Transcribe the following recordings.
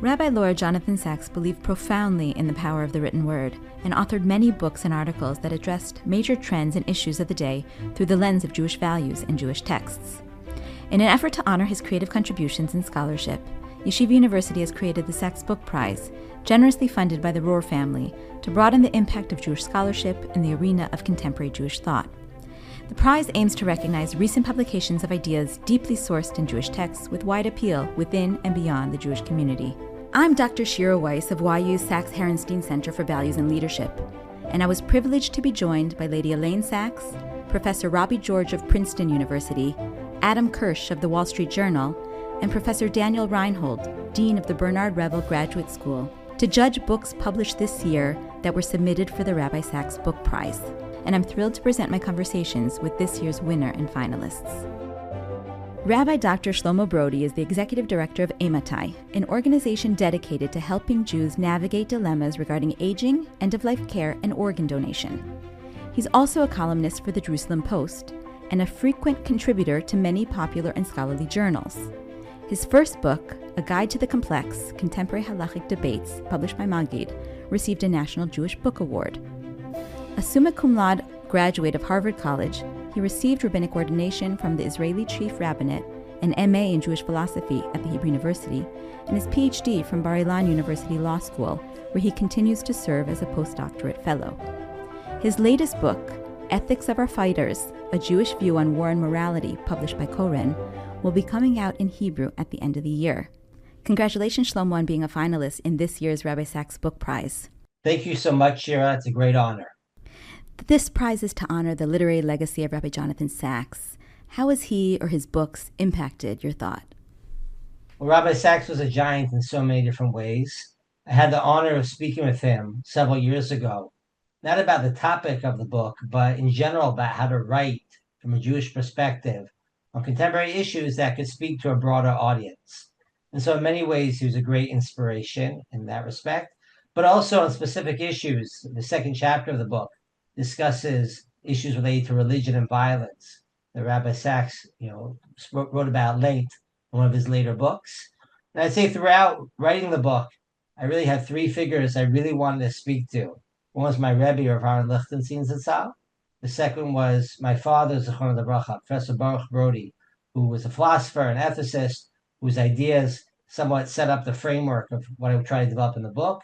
Rabbi Lord Jonathan Sacks believed profoundly in the power of the written word and authored many books and articles that addressed major trends and issues of the day through the lens of Jewish values and Jewish texts. In an effort to honor his creative contributions in scholarship, Yeshiva University has created the Sacks Book Prize, generously funded by the Rohr family, to broaden the impact of Jewish scholarship in the arena of contemporary Jewish thought. The prize aims to recognize recent publications of ideas deeply sourced in Jewish texts with wide appeal within and beyond the Jewish community. I'm Dr. Shira Weiss of YU's Sacks-Herenstein Center for Values and Leadership, and I was privileged to be joined by Lady Elaine Sacks, Professor Rabbi George of Princeton University, Adam Kirsch of the Wall Street Journal, and Professor Daniel Reinhold, Dean of the Bernard Revel Graduate School, to judge books published this year that were submitted for the Rabbi Sacks Book Prize. And I'm thrilled to present my conversations with this year's winner and finalists. Rabbi Dr. Shlomo Brody is the executive director of Ematai, an organization dedicated to helping Jews navigate dilemmas regarding aging, end-of-life care, and organ donation. He's also a columnist for the Jerusalem Post and a frequent contributor to many popular and scholarly journals. His first book, A Guide to the Complex, Contemporary Halachic Debates, published by Magid, received a National Jewish Book Award. A summa cum laude graduate of Harvard College, he received rabbinic ordination from the Israeli Chief Rabbinate, an MA in Jewish philosophy at the Hebrew University, and his PhD from Bar Ilan University Law School, where he continues to serve as a postdoctorate fellow. His latest book, Ethics of Our Fighters, A Jewish View on War and Morality, published by Koren, will be coming out in Hebrew at the end of the year. Congratulations, Shlomo, on being a finalist in this year's Rabbi Sacks Book Prize. Thank you so much, Shira. It's a great honor. This prize is to honor the literary legacy of Rabbi Jonathan Sacks. How has he or his books impacted your thought? Well, Rabbi Sacks was a giant in so many different ways. I had the honor of speaking with him several years ago, not about the topic of the book, but in general about how to write from a Jewish perspective on contemporary issues that could speak to a broader audience. And so in many ways, he was a great inspiration in that respect, but also on specific issues. The second chapter of the book discusses issues related to religion and violence that Rabbi Sacks, wrote about at length in one of his later books. And I'd say throughout writing the book, I really had three figures I really wanted to speak to. One was my Rebbe, Rav Aaron Lichtenstein Zatzal. The second was my father, Zechron Lebracha, Professor Brody, who was a philosopher and ethicist, whose ideas somewhat set up the framework of what I would try to develop in the book.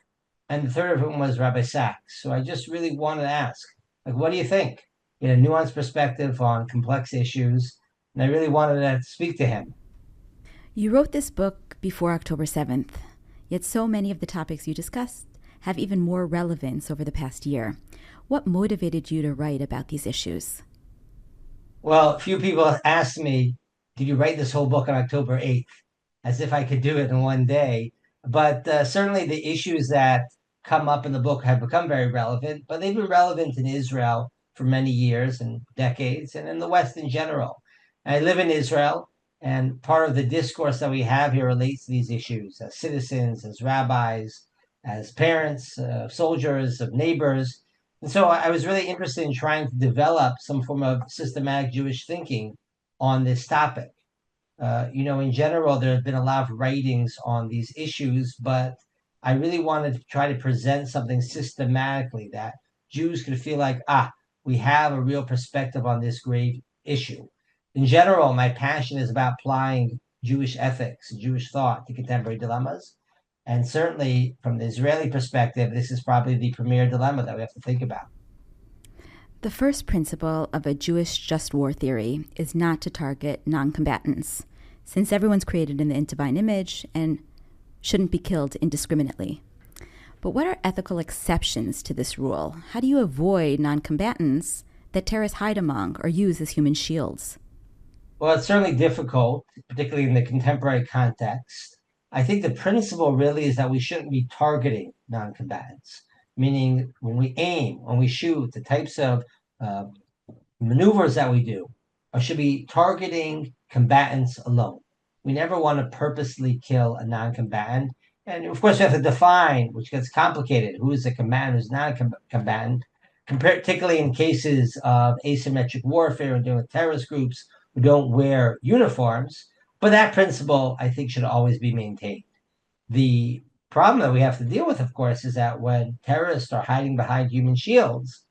And the third of whom was Rabbi Sacks. So I just really wanted to ask, what do you think? He had a nuanced perspective on complex issues, and I really wanted to speak to him. You wrote this book before October 7th, yet so many of the topics you discussed have even more relevance over the past year. What motivated you to write about these issues? Well, a few people asked me, did you write this whole book on October 8th? As if I could do it in one day. But certainly the issues that come up in the book have become very relevant, but they've been relevant in Israel for many years and decades, and in the West in general. I live in Israel, and part of the discourse that we have here relates to these issues as citizens, as rabbis, as parents, soldiers, of neighbors. And so I was really interested in trying to develop some form of systematic Jewish thinking on this topic. In general, there have been a lot of writings on these issues, but I really wanted to try to present something systematically that Jews could feel like, we have a real perspective on this grave issue. In general, my passion is about applying Jewish ethics, Jewish thought to contemporary dilemmas. And certainly from the Israeli perspective, this is probably the premier dilemma that we have to think about. The first principle of a Jewish just war theory is not to target non-combatants, since everyone's created in the divine image and shouldn't be killed indiscriminately. But what are ethical exceptions to this rule? How do you avoid non-combatants that terrorists hide among or use as human shields? Well, it's certainly difficult, particularly in the contemporary context. I think the principle really is that we shouldn't be targeting non-combatants, meaning when we aim, when we shoot, the types of maneuvers that we do should be targeting combatants alone. We never want to purposely kill a non-combatant. And of course, we have to define, which gets complicated, who is a combatant, who's not a combatant, particularly in cases of asymmetric warfare and dealing with terrorist groups who don't wear uniforms. But that principle, I think, should always be maintained. The problem that we have to deal with, of course, is that when terrorists are hiding behind human shields,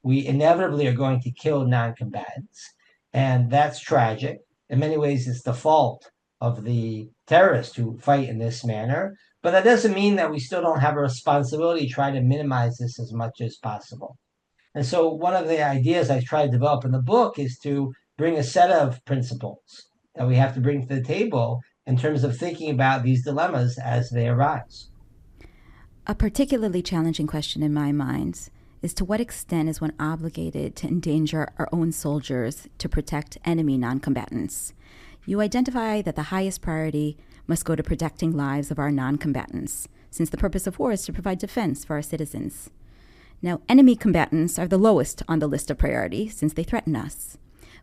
we inevitably are going to kill non-combatants. And that's tragic. In many ways, it's the fault of the terrorists who fight in this manner. But that doesn't mean that we still don't have a responsibility to try to minimize this as much as possible. And so one of the ideas I try to develop in the book is to bring a set of principles that we have to bring to the table in terms of thinking about these dilemmas as they arise. A particularly challenging question in my mind is to what extent is one obligated to endanger our own soldiers to protect enemy non-combatants? You identify that the highest priority must go to protecting lives of our non-combatants, since the purpose of war is to provide defense for our citizens. Now, enemy combatants are the lowest on the list of priority since they threaten us.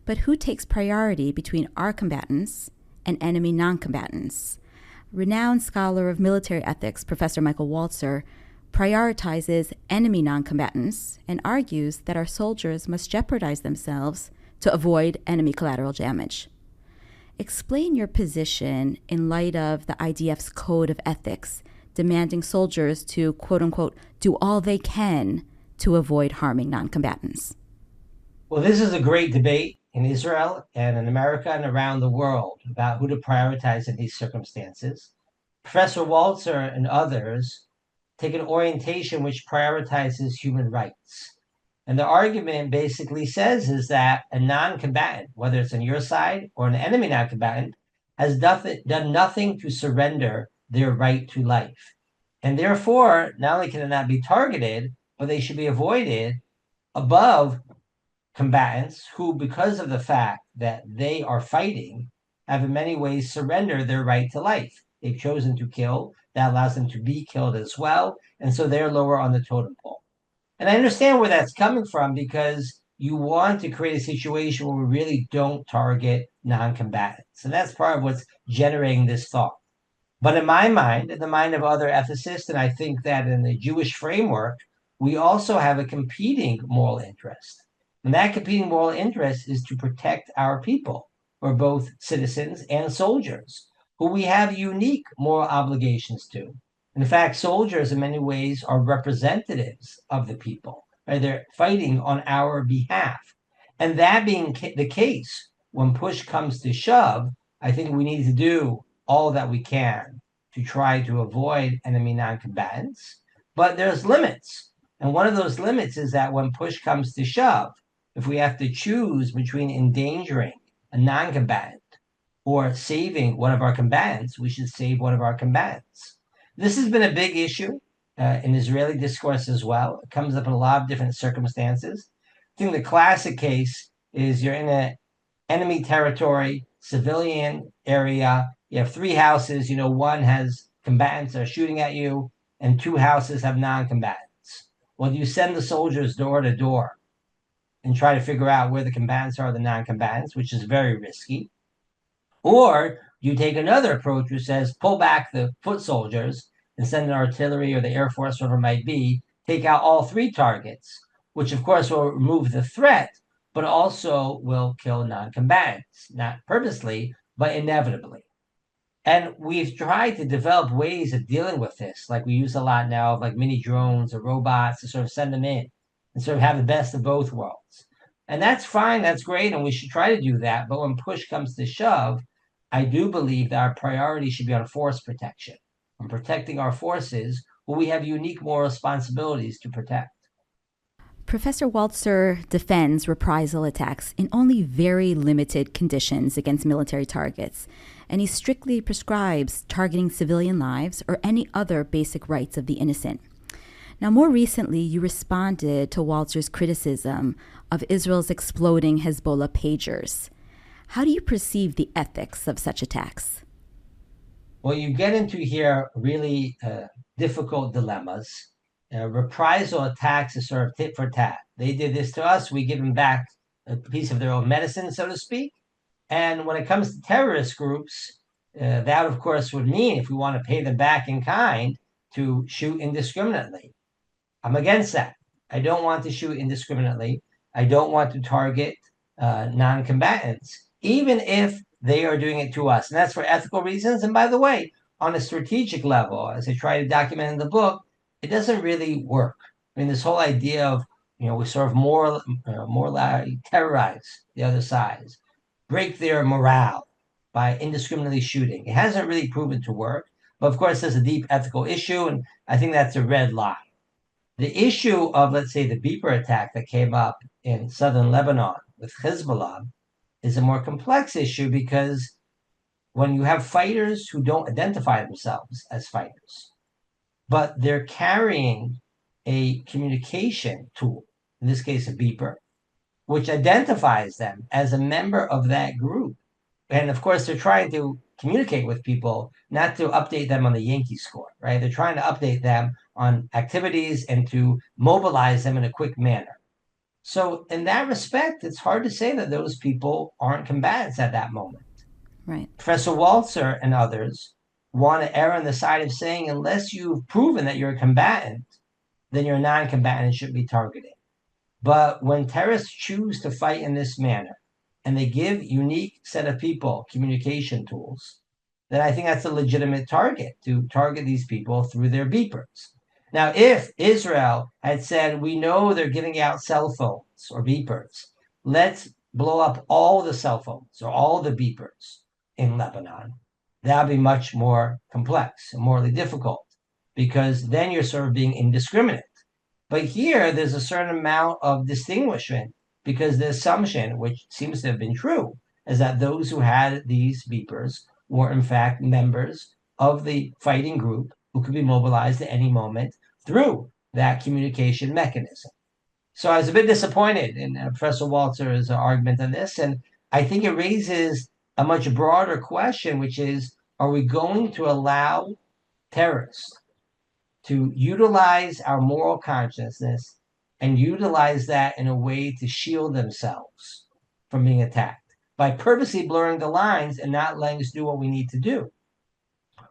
But who takes priority between our combatants and enemy non-combatants? Renowned scholar of military ethics, Professor Michael Walzer, prioritizes enemy non-combatants and argues that our soldiers must jeopardize themselves to avoid enemy collateral damage. Explain your position in light of the IDF's code of ethics demanding soldiers to, quote-unquote, do all they can to avoid harming non-combatants. Well, this is a great debate in Israel and in America and around the world about who to prioritize in these circumstances. Professor Walzer and others take an orientation which prioritizes human rights. And the argument basically says is that a non-combatant, whether it's on your side or an enemy non-combatant, has done nothing to surrender their right to life. And therefore, not only can it not be targeted, but they should be avoided above combatants who, because of the fact that they are fighting, have in many ways surrendered their right to life. They've chosen to kill. That allows them to be killed as well. And so they're lower on the totem pole. And I understand where that's coming from because you want to create a situation where we really don't target non-combatants. And that's part of what's generating this thought. But in my mind, in the mind of other ethicists, and I think that in the Jewish framework, we also have a competing moral interest. And that competing moral interest is to protect our people, who are both citizens and soldiers, who we have unique moral obligations to. In fact, soldiers in many ways are representatives of the people. Right? They're fighting on our behalf. And that being the case, when push comes to shove, I think we need to do all that we can to try to avoid enemy non-combatants. But there's limits. And one of those limits is that when push comes to shove, if we have to choose between endangering a non-combatant or saving one of our combatants, we should save one of our combatants. This has been a big issue in Israeli discourse as well. It comes up in a lot of different circumstances. I think the classic case is you're in an enemy territory, civilian area. You have three houses. One has combatants that are shooting at you, and two houses have non-combatants. Well, you send the soldiers door to door and try to figure out where the combatants are, the non-combatants, which is very risky. Or you take another approach which says pull back the foot soldiers and send an artillery or the Air Force, whatever it might be, take out all three targets, which of course will remove the threat, but also will kill non-combatants, not purposely, but inevitably. And we've tried to develop ways of dealing with this, like we use a lot now of like mini drones or robots to sort of send them in and sort of have the best of both worlds. And that's fine, that's great, and we should try to do that. But when push comes to shove, I do believe that our priority should be on force protection, on protecting our forces, who we have unique moral responsibilities to protect. Professor Walzer defends reprisal attacks in only very limited conditions against military targets, and he strictly prescribes targeting civilian lives or any other basic rights of the innocent. Now, more recently, you responded to Walzer's criticism of Israel's exploding Hezbollah pagers. How do you perceive the ethics of such attacks? Well, you get into here really difficult dilemmas. Reprisal attacks is sort of tit for tat. They did this to us, we give them back a piece of their own medicine, so to speak. And when it comes to terrorist groups, that, of course, would mean if we want to pay them back in kind to shoot indiscriminately. I'm against that. I don't want to shoot indiscriminately. I don't want to target non-combatants, even if they are doing it to us. And that's for ethical reasons. And by the way, on a strategic level, as I try to document in the book, it doesn't really work. I mean, this whole idea of, we sort of more terrorize the other side, break their morale by indiscriminately shooting. It hasn't really proven to work. But of course, there's a deep ethical issue, and I think that's a red line. The issue of, let's say, the beeper attack that came up in southern Lebanon with Hezbollah is a more complex issue because when you have fighters who don't identify themselves as fighters, but they're carrying a communication tool, in this case, a beeper, which identifies them as a member of that group. And of course, they're trying to communicate with people, not to update them on the Yankee score, right? They're trying to update them on activities and to mobilize them in a quick manner. So in that respect, it's hard to say that those people aren't combatants at that moment. Right. Professor Walzer and others want to err on the side of saying, unless you've proven that you're a combatant, then you're a non-combatant and shouldn't be targeted. But when terrorists choose to fight in this manner, and they give unique set of people communication tools, then I think that's a legitimate target to target these people through their beepers. Now, if Israel had said, we know they're giving out cell phones or beepers, let's blow up all the cell phones or all the beepers in Lebanon, that would be much more complex and morally difficult, because then you're sort of being indiscriminate. But here, there's a certain amount of distinguishment, because the assumption, which seems to have been true, is that those who had these beepers were in fact members of the fighting group who could be mobilized at any moment through that communication mechanism. So I was a bit disappointed in Professor Walzer's argument on this, and I think it raises a much broader question, which is, are we going to allow terrorists to utilize our moral consciousness and utilize that in a way to shield themselves from being attacked by purposely blurring the lines and not letting us do what we need to do?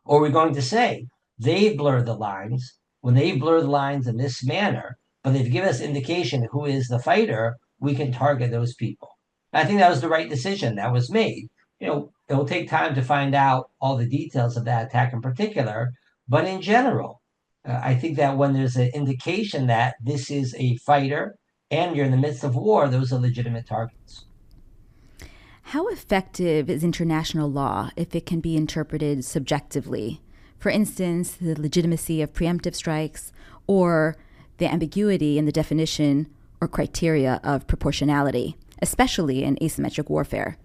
Or are we going to say, they blur the lines, when they blur the lines in this manner, but they've given us indication who is the fighter, we can target those people? I think that was the right decision that was made. It will take time to find out all the details of that attack in particular, but in general, I think that when there's an indication that this is a fighter and you're in the midst of war, those are legitimate targets. How effective is international law if it can be interpreted subjectively? For instance, the legitimacy of preemptive strikes or the ambiguity in the definition or criteria of proportionality, especially in asymmetric warfare.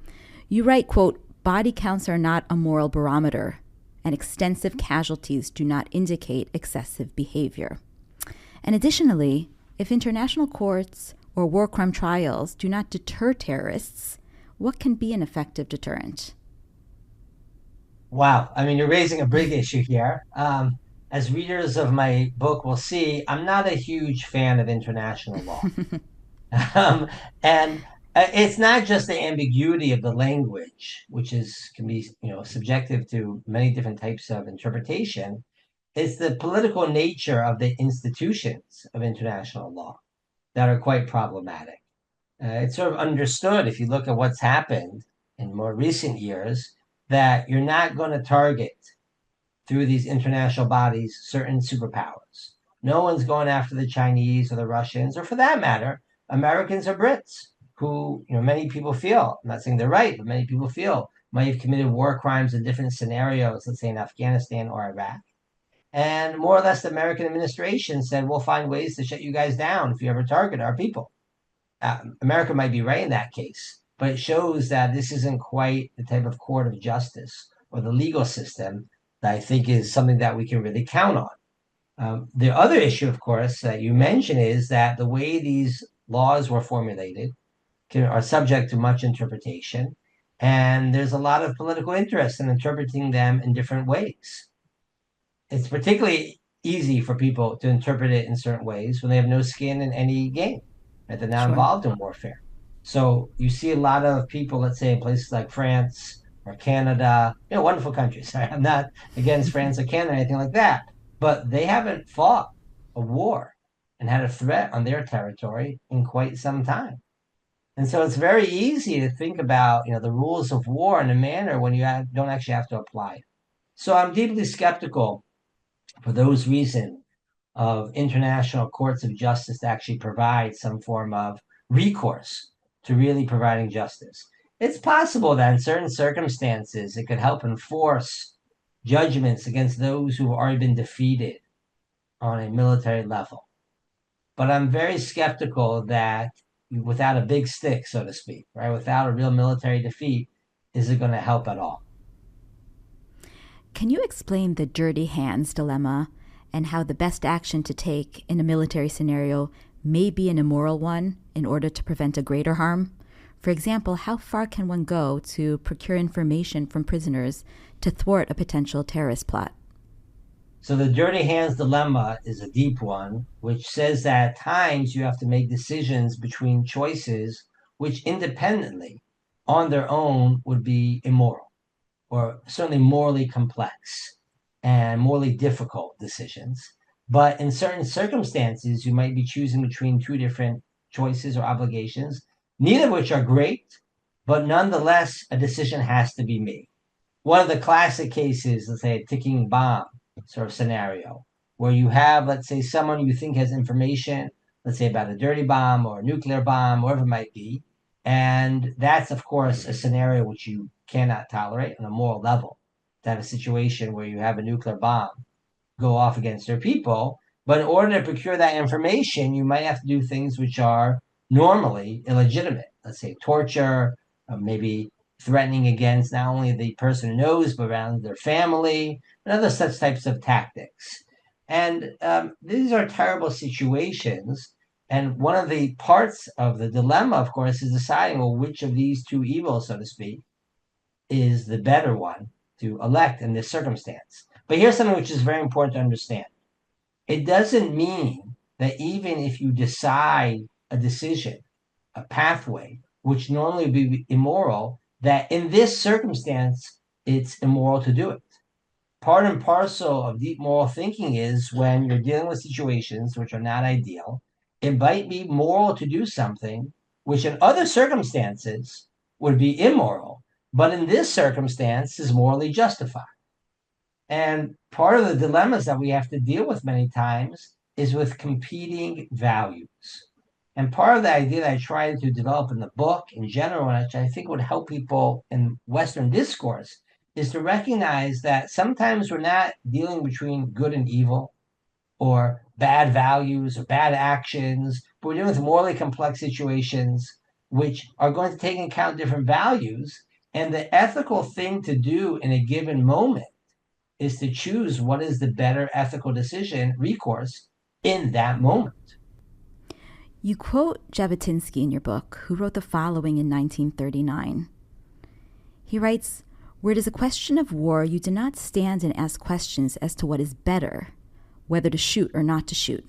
You write, quote, "Body counts are not a moral barometer, and extensive casualties do not indicate excessive behavior." And additionally, if international courts or war crime trials do not deter terrorists, what can be an effective deterrent? Wow. I mean, you're raising a big issue here. As readers of my book will see, I'm not a huge fan of international law. And it's not just the ambiguity of the language, which can be subjective to many different types of interpretation. It's the political nature of the institutions of international law that are quite problematic. It's sort of understood, if you look at what's happened in more recent years, that you're not going to target through these international bodies certain superpowers. No one's going after the Chinese or the Russians, or for that matter, Americans or Brits, who many people feel, I'm not saying they're right, but many people feel might have committed war crimes in different scenarios, let's say in Afghanistan or Iraq. And more or less the American administration said, we'll find ways to shut you guys down if you ever target our people. America might be right in that case, but it shows that this isn't quite the type of court of justice or the legal system that I think is something that we can really count on. The other issue, of course, that you mentioned is that the way these laws were formulated are subject to much interpretation, and there's a lot of political interest in interpreting them in different ways. It's particularly easy for people to interpret it in certain ways when they have no skin in any game, right? They're not involved in warfare. So you see a lot of people, let's say in places like France or Canada, wonderful countries. Right? I'm not against France or Canada, anything like that, but they haven't fought a war and had a threat on their territory in quite some time. And so it's very easy to think about, the rules of war in a manner when you don't actually have to apply it. So I'm deeply skeptical for those reasons of international courts of justice to actually provide some form of recourse to really providing justice. It's possible that in certain circumstances, it could help enforce judgments against those who've already been defeated on a military level. But I'm very skeptical that without a big stick, so to speak, right, without a real military defeat, is it going to help at all? Can you explain the dirty hands dilemma and how the best action to take in a military scenario may be an immoral one in order to prevent a greater harm? For example, how far can one go to procure information from prisoners to thwart a potential terrorist plot? So the dirty hands dilemma is a deep one, which says that at times you have to make decisions between choices which independently, on their own, would be immoral, or certainly morally complex and morally difficult decisions. But in certain circumstances, you might be choosing between two different choices or obligations, neither of which are great, but nonetheless, a decision has to be made. One of the classic cases, let's say a ticking bomb sort of scenario, where you have, let's say, someone you think has information, let's say about a dirty bomb or a nuclear bomb, whatever it might be. And that's, of course, a scenario which you cannot tolerate on a moral level, to have a situation where you have a nuclear bomb go off against their people. But in order to procure that information, you might have to do things which are normally illegitimate. Let's say torture, maybe threatening against not only the person who knows, but around their family, and other such types of tactics. And these are terrible situations. And one of the parts of the dilemma, of course, is deciding, well, which of these two evils, so to speak, is the better one to elect in this circumstance. But here's something which is very important to understand. It doesn't mean that even if you decide a decision, a pathway, which normally would be immoral, that in this circumstance, it's immoral to do it. Part and parcel of deep moral thinking is when you're dealing with situations which are not ideal, it might be moral to do something which in other circumstances would be immoral, but in this circumstance is morally justified. And part of the dilemmas that we have to deal with many times is with competing values. And part of the idea that I try to develop in the book in general, which I think would help people in Western discourse, is to recognize that sometimes we're not dealing between good and evil or bad values or bad actions, but we're dealing with morally complex situations which are going to take into account different values. And the ethical thing to do in a given moment is to choose what is the better ethical decision, recourse, in that moment. You quote Jabotinsky in your book, who wrote the following in 1939. He writes, "Where it is a question of war, you do not stand and ask questions as to what is better, whether to shoot or not to shoot.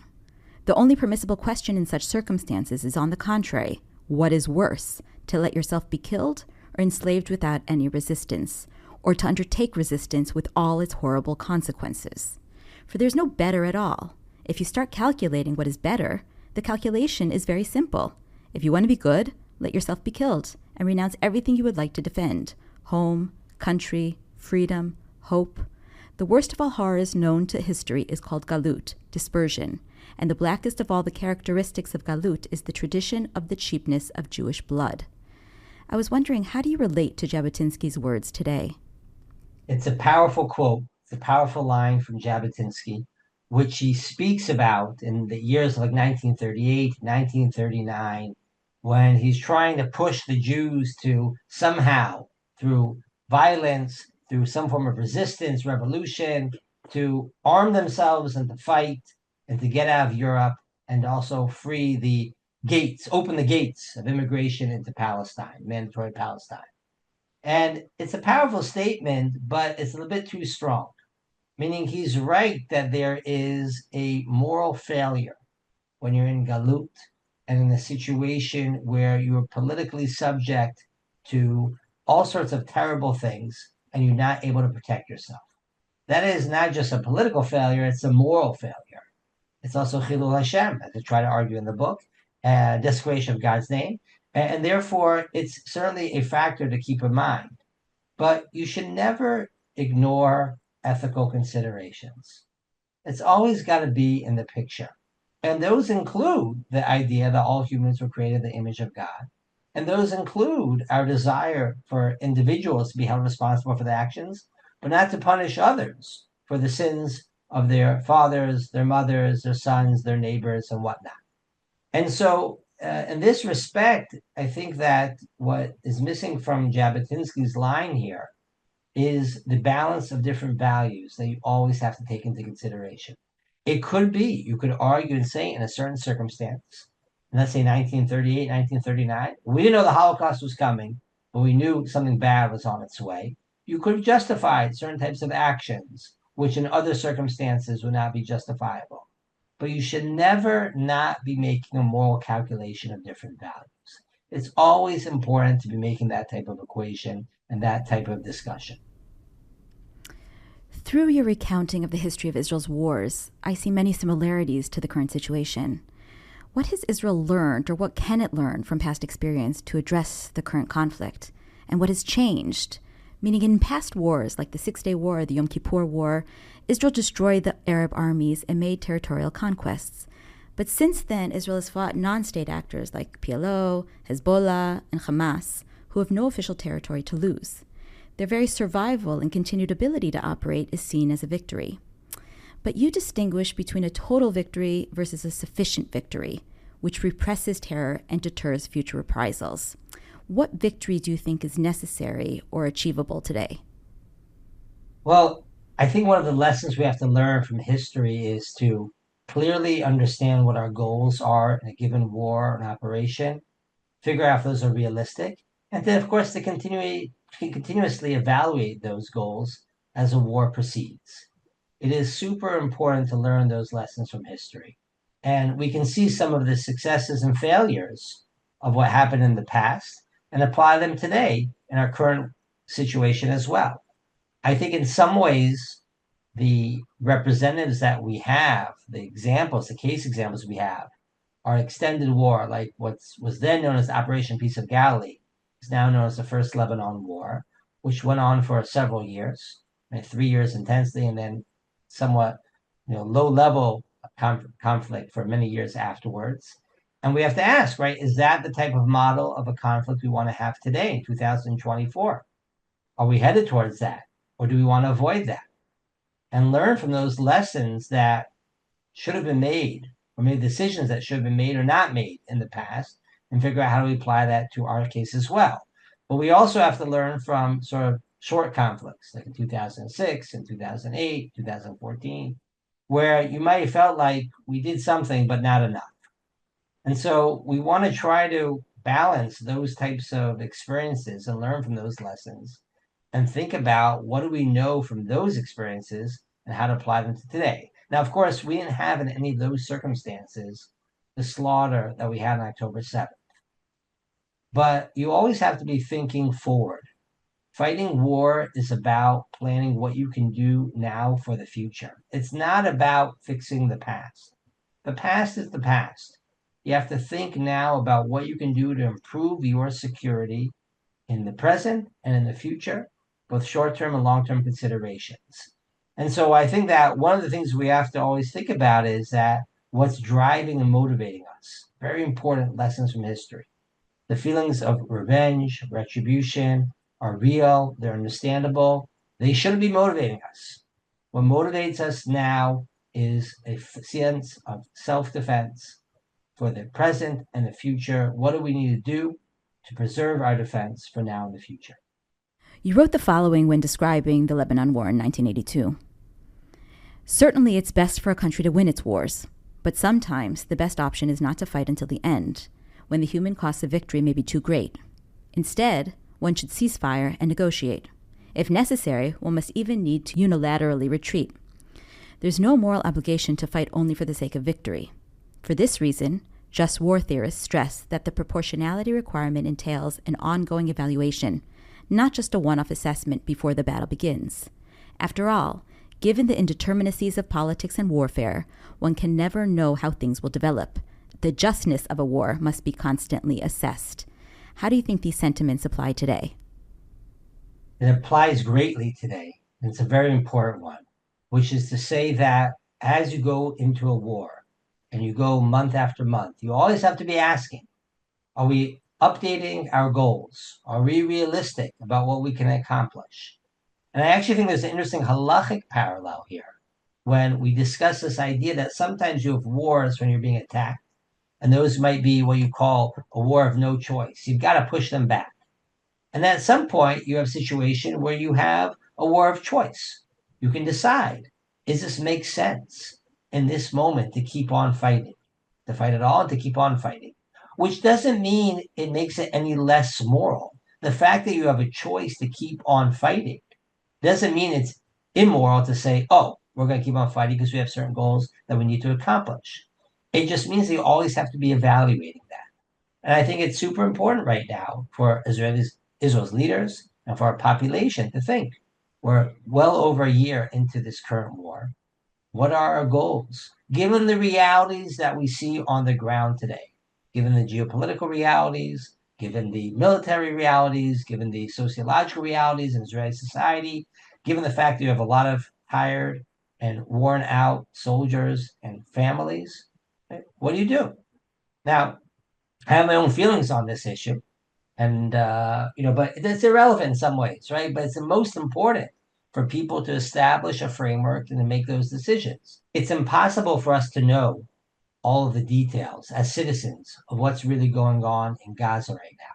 The only permissible question in such circumstances is, on the contrary, what is worse, to let yourself be killed or enslaved without any resistance, or to undertake resistance with all its horrible consequences. For there's no better at all. If you start calculating what is better, the calculation is very simple. If you want to be good, let yourself be killed and renounce everything you would like to defend: home, country, freedom, hope. The worst of all horrors known to history is called galut, dispersion, and the blackest of all the characteristics of galut is the tradition of the cheapness of Jewish blood." I was wondering, how do you relate to Jabotinsky's words today? It's a powerful quote. It's a powerful line from Jabotinsky, which he speaks about in the years of like 1938, 1939, when he's trying to push the Jews to somehow, through violence, through some form of resistance, revolution, to arm themselves and to fight and to get out of Europe and also free the gates, open the gates of immigration into Palestine, mandatory Palestine. And it's a powerful statement, but it's a little bit too strong, meaning he's right that there is a moral failure when you're in galut and in a situation where you're politically subject to all sorts of terrible things and you're not able to protect yourself. That is not just a political failure, it's a moral failure. It's also Chilul Hashem, as I try to argue in the book, desecration of God's name. And therefore, it's certainly a factor to keep in mind. But you should never ignore ethical considerations. It's always got to be in the picture. And those include the idea that all humans were created in the image of God. And those include our desire for individuals to be held responsible for their actions, but not to punish others for the sins of their fathers, their mothers, their sons, their neighbors, and whatnot. And so, in this respect, I think that what is missing from Jabotinsky's line here is the balance of different values that you always have to take into consideration. It could be, you could argue and say in a certain circumstance, let's say 1938, 1939, we didn't know the Holocaust was coming, but we knew something bad was on its way. You could have justified certain types of actions, which in other circumstances would not be justifiable. But you should never not be making a moral calculation of different values. It's always important to be making that type of equation and that type of discussion. Through your recounting of the history of Israel's wars, I see many similarities to the current situation. What has Israel learned, or what can it learn from past experience to address the current conflict? And what has changed? Meaning, in past wars, like the Six-Day War, the Yom Kippur War, Israel destroyed the Arab armies and made territorial conquests. But since then, Israel has fought non-state actors like PLO, Hezbollah, and Hamas, who have no official territory to lose. Their very survival and continued ability to operate is seen as a victory. But you distinguish between a total victory versus a sufficient victory, which represses terror and deters future reprisals. What victory do you think is necessary or achievable today? Well, I think one of the lessons we have to learn from history is to clearly understand what our goals are in a given war or an operation, figure out if those are realistic, and then, of course, to continuously evaluate those goals as a war proceeds. It is super important to learn those lessons from history. And we can see some of the successes and failures of what happened in the past and apply them today in our current situation as well. I think in some ways, the representatives that we have, the examples, the case examples we have, are extended war, like what was then known as Operation Peace of Galilee, is now known as the First Lebanon War, which went on for several years, 3 years intensely, and then somewhat low-level conflict for many years afterwards. And we have to ask, right, is that the type of model of a conflict we want to have today in 2024? Are we headed towards that? Or do we want to avoid that? And learn from those lessons that should have been made, or made decisions that should have been made or not made in the past, and figure out how do we apply that to our case as well. But we also have to learn from sort of short conflicts, like in 2006 and 2008, 2014, where you might have felt like we did something, but not enough. And so we want to try to balance those types of experiences and learn from those lessons and think about what do we know from those experiences and how to apply them to today. Now, of course, we didn't have in any of those circumstances the slaughter that we had on October 7th. But you always have to be thinking forward. Fighting war is about planning what you can do now for the future. It's not about fixing the past. The past is the past. You have to think now about what you can do to improve your security in the present and in the future, both short-term and long-term considerations. And so I think that one of the things we have to always think about is that what's driving and motivating us. Very important lessons from history. The feelings of revenge, retribution are real, they're understandable. They shouldn't be motivating us. What motivates us now is a sense of self-defense for the present and the future. What do we need to do to preserve our defense for now and the future? You wrote the following when describing the Lebanon War in 1982. Certainly it's best for a country to win its wars, but sometimes the best option is not to fight until the end, when the human cost of victory may be too great. Instead, one should cease fire and negotiate. If necessary, one must even need to unilaterally retreat. There's no moral obligation to fight only for the sake of victory. For this reason, just war theorists stress that the proportionality requirement entails an ongoing evaluation, not just a one-off assessment before the battle begins. After all, given the indeterminacies of politics and warfare, one can never know how things will develop. The justness of a war must be constantly assessed. How do you think these sentiments apply today? It applies greatly today. and it's a very important one, which is to say that as you go into a war and you go month after month, you always have to be asking, are we updating our goals? Are we realistic about what we can accomplish? And I actually think there's an interesting halachic parallel here when we discuss this idea that sometimes you have wars when you're being attacked, and those might be what you call a war of no choice. You've got to push them back. And then at some point, you have a situation where you have a war of choice. You can decide, does this make sense in this moment to keep on fighting, to fight at all and to keep on fighting? Which doesn't mean it makes it any less moral. The fact that you have a choice to keep on fighting doesn't mean it's immoral to say, oh, we're going to keep on fighting because we have certain goals that we need to accomplish. It just means that you always have to be evaluating that. And I think it's super important right now for Israel's leaders and for our population to think. We're well over a year into this current war. What are our goals? Given the realities that we see on the ground today, given the geopolitical realities, given the military realities, given the sociological realities in Israeli society, given the fact that you have a lot of tired and worn out soldiers and families, what do you do? Now, I have my own feelings on this issue, and but it's irrelevant in some ways, right? But it's the most important for people to establish a framework and to make those decisions. It's impossible for us to know all of the details as citizens of what's really going on in Gaza right now.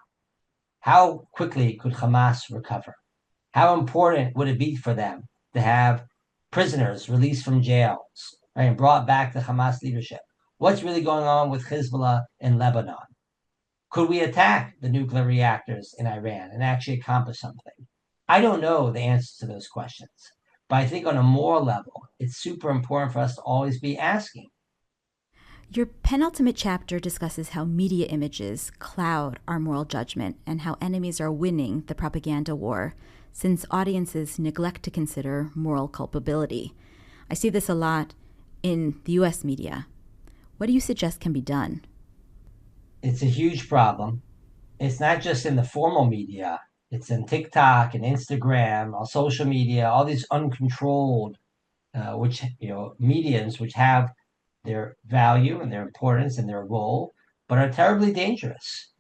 How quickly could Hamas recover? How important would it be for them to have prisoners released from jails, right, and brought back to Hamas leadership? What's really going on with Hezbollah in Lebanon? Could we attack the nuclear reactors in Iran and actually accomplish something? I don't know the answers to those questions, but I think on a moral level, it's super important for us to always be asking. Your penultimate chapter discusses how media images cloud our moral judgment and how enemies are winning the propaganda war, since audiences neglect to consider moral culpability. I see this a lot in the U.S. media. What do you suggest can be done? It's a huge problem. It's not just in the formal media. It's in TikTok and Instagram, all social media, all these uncontrolled, mediums which have their value and their importance and their role, but are terribly dangerous.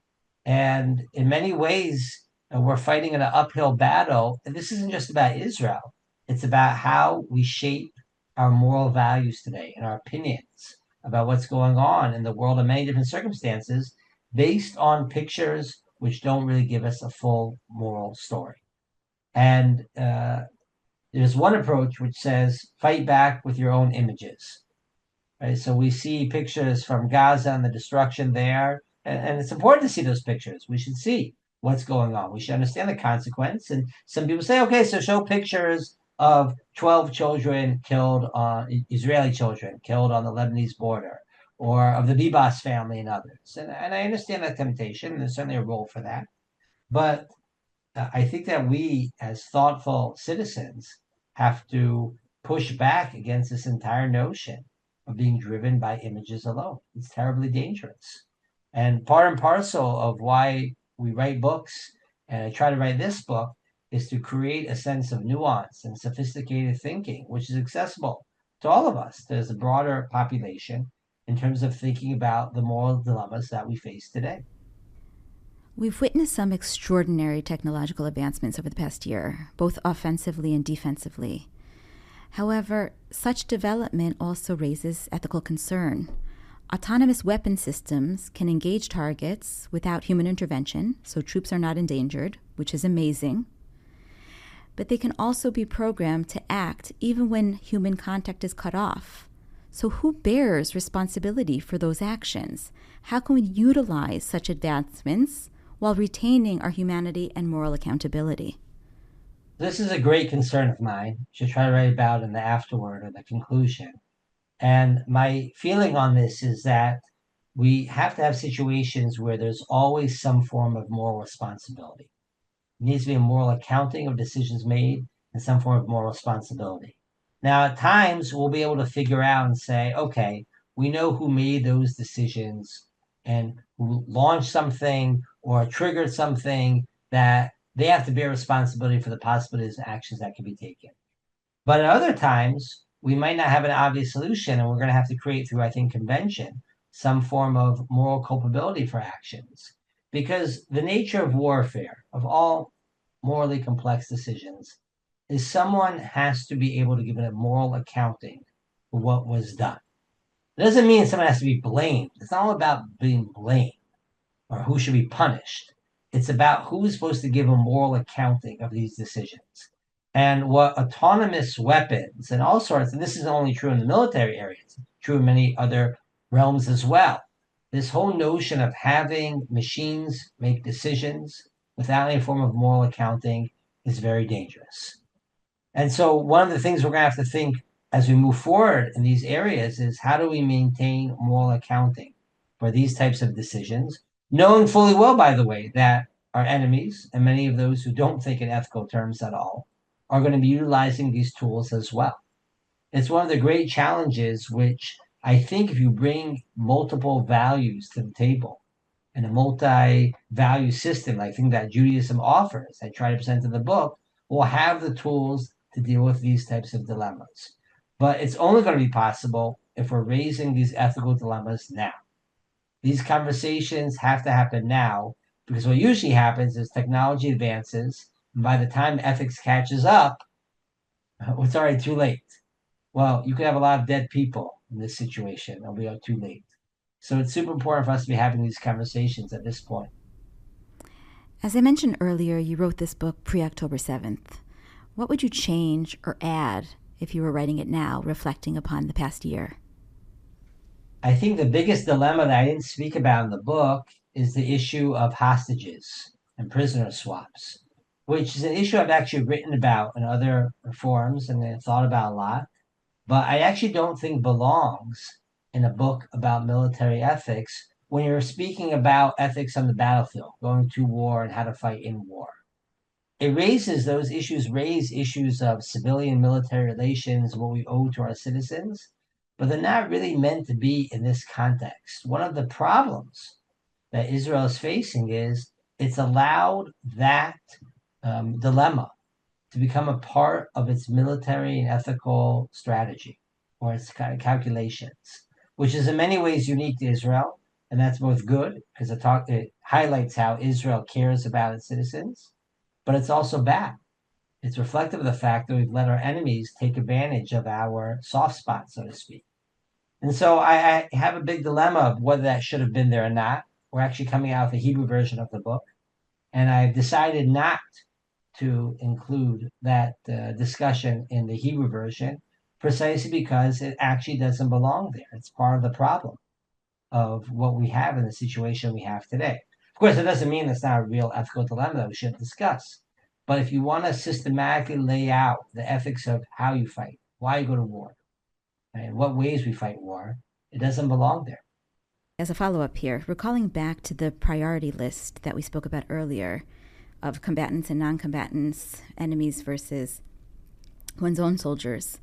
And in many ways, we're fighting an uphill battle. And this isn't just about Israel. It's about how we shape our moral values today and our opinions about what's going on in the world in many different circumstances based on pictures which don't really give us a full moral story. And there's one approach which says, fight back with your own images. Right? So we see pictures from Gaza and the destruction there, and it's important to see those pictures. We should see what's going on. We should understand the consequence. And some people say, okay, so show pictures of 12 children killed, Israeli children killed on the Lebanese border, or of the Bibas family and others. And I understand that temptation. There's certainly a role for that. But I think that we, as thoughtful citizens, have to push back against this entire notion of being driven by images alone. It's terribly dangerous. And part and parcel of why we write books, and I try to write this book, is to create a sense of nuance and sophisticated thinking, which is accessible to all of us, to a broader population, in terms of thinking about the moral dilemmas that we face today. We've witnessed some extraordinary technological advancements over the past year, both offensively and defensively. However, such development also raises ethical concern. Autonomous weapon systems can engage targets without human intervention, so troops are not endangered, which is amazing. But they can also be programmed to act even when human contact is cut off. So who bears responsibility for those actions? How can we utilize such advancements while retaining our humanity and moral accountability? This is a great concern of mine. I should try to write about in the afterword or the conclusion. And my feeling on this is that we have to have situations where there's always some form of moral responsibility. It needs to be a moral accounting of decisions made and some form of moral responsibility. Now, at times, we'll be able to figure out and say, okay, we know who made those decisions and who launched something or triggered something, that they have to bear responsibility for the possibilities of actions that can be taken. But at other times, we might not have an obvious solution, and we're going to have to create through, I think, convention, some form of moral culpability for actions. Because the nature of warfare, of all morally complex decisions, is someone has to be able to give a moral accounting for what was done. It doesn't mean someone has to be blamed. It's not all about being blamed or who should be punished. It's about who is supposed to give a moral accounting of these decisions. And what autonomous weapons and all sorts, and this is only true in the military areas, true in many other realms as well. This whole notion of having machines make decisions without any form of moral accounting is very dangerous. And so one of the things we're going to have to think as we move forward in these areas is how do we maintain moral accounting for these types of decisions, knowing fully well, by the way, that our enemies and many of those who don't think in ethical terms at all are going to be utilizing these tools as well. It's one of the great challenges, which I think if you bring multiple values to the table and a multi-value system, I think that Judaism offers, I try to present in the book, will have the tools to deal with these types of dilemmas. But it's only going to be possible if we're raising these ethical dilemmas now. These conversations have to happen now because what usually happens is technology advances, and by the time ethics catches up, it's already too late. Well, you could have a lot of dead people in this situation. It'll be too late. So it's super important for us to be having these conversations at this point. As I mentioned earlier, you wrote this book pre-October 7th. What would you change or add if you were writing it now, reflecting upon the past year? I think the biggest dilemma that I didn't speak about in the book is the issue of hostages and prisoner swaps, which is an issue I've actually written about in other forums and I've thought about a lot, but I actually don't think belongs in a book about military ethics when you're speaking about ethics on the battlefield, going to war and how to fight in war. It raises those issues, raise issues of civilian military relations, what we owe to our citizens, but they're not really meant to be in this context. One of the problems that Israel is facing is it's allowed that dilemma to become a part of its military and ethical strategy or its calculations, which is in many ways unique to Israel. And that's both good because it highlights how Israel cares about its citizens, but it's also bad. It's reflective of the fact that we've let our enemies take advantage of our soft spots, so to speak. And so I have a big dilemma of whether that should have been there or not. We're actually coming out with a Hebrew version of the book. And I've decided not to include that discussion in the Hebrew version precisely because it actually doesn't belong there. It's part of the problem of what we have in the situation we have today. Of course, it doesn't mean it's not a real ethical dilemma that we should discuss. But if you want to systematically lay out the ethics of how you fight, why you go to war, and what ways we fight war, it doesn't belong there. As a follow-up here, recalling back to the priority list that we spoke about earlier of combatants and non-combatants, enemies versus one's own soldiers,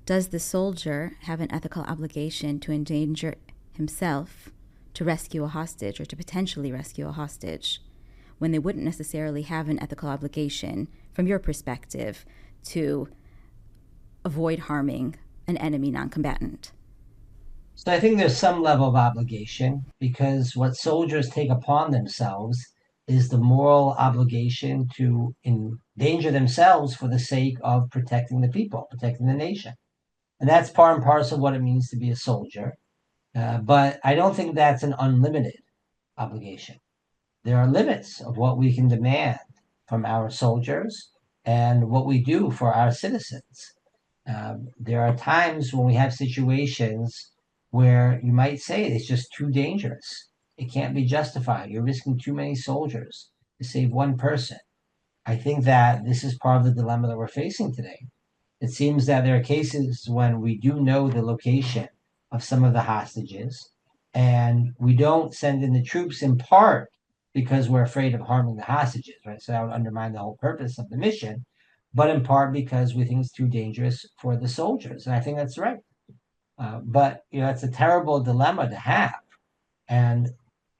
does the soldier have an ethical obligation to endanger himself to rescue a hostage or to potentially rescue a hostage when they wouldn't necessarily have an ethical obligation, from your perspective, to avoid harming an enemy non-combatant? So I think there's some level of obligation because what soldiers take upon themselves is the moral obligation to endanger themselves for the sake of protecting the people, protecting the nation. And that's part and parcel of what it means to be a soldier. But I don't think that's an unlimited obligation. There are limits of what we can demand from our soldiers and what we do for our citizens. There are times when we have situations where you might say it's just too dangerous. It can't be justified. You're risking too many soldiers to save one person. I think that this is part of the dilemma that we're facing today. It seems that there are cases when we do know the location of some of the hostages, and we don't send in the troops in part because we're afraid of harming the hostages, right? So that would undermine the whole purpose of the mission, but in part because we think it's too dangerous for the soldiers. And I think that's right. But, it's a terrible dilemma to have. And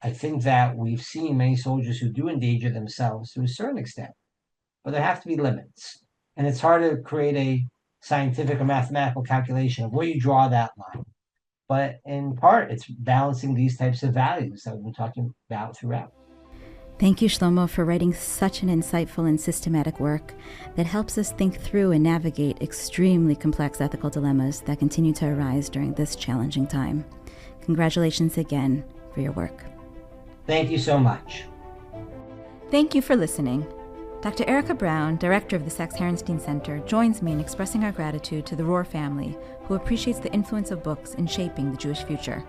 I think that we've seen many soldiers who do endanger themselves to a certain extent, but there have to be limits. And it's hard to create a scientific or mathematical calculation of where you draw that line. But in part, it's balancing these types of values that we've been talking about throughout. Thank you, Shlomo, for writing such an insightful and systematic work that helps us think through and navigate extremely complex ethical dilemmas that continue to arise during this challenging time. Congratulations again for your work. Thank you so much. Thank you for listening. Dr. Erica Brown, director of the Sacks-Herenstein Center, joins me in expressing our gratitude to the Rohr family, who appreciates the influence of books in shaping the Jewish future.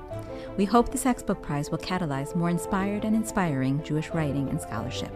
We hope the Sacks Book Prize will catalyze more inspired and inspiring Jewish writing and scholarship.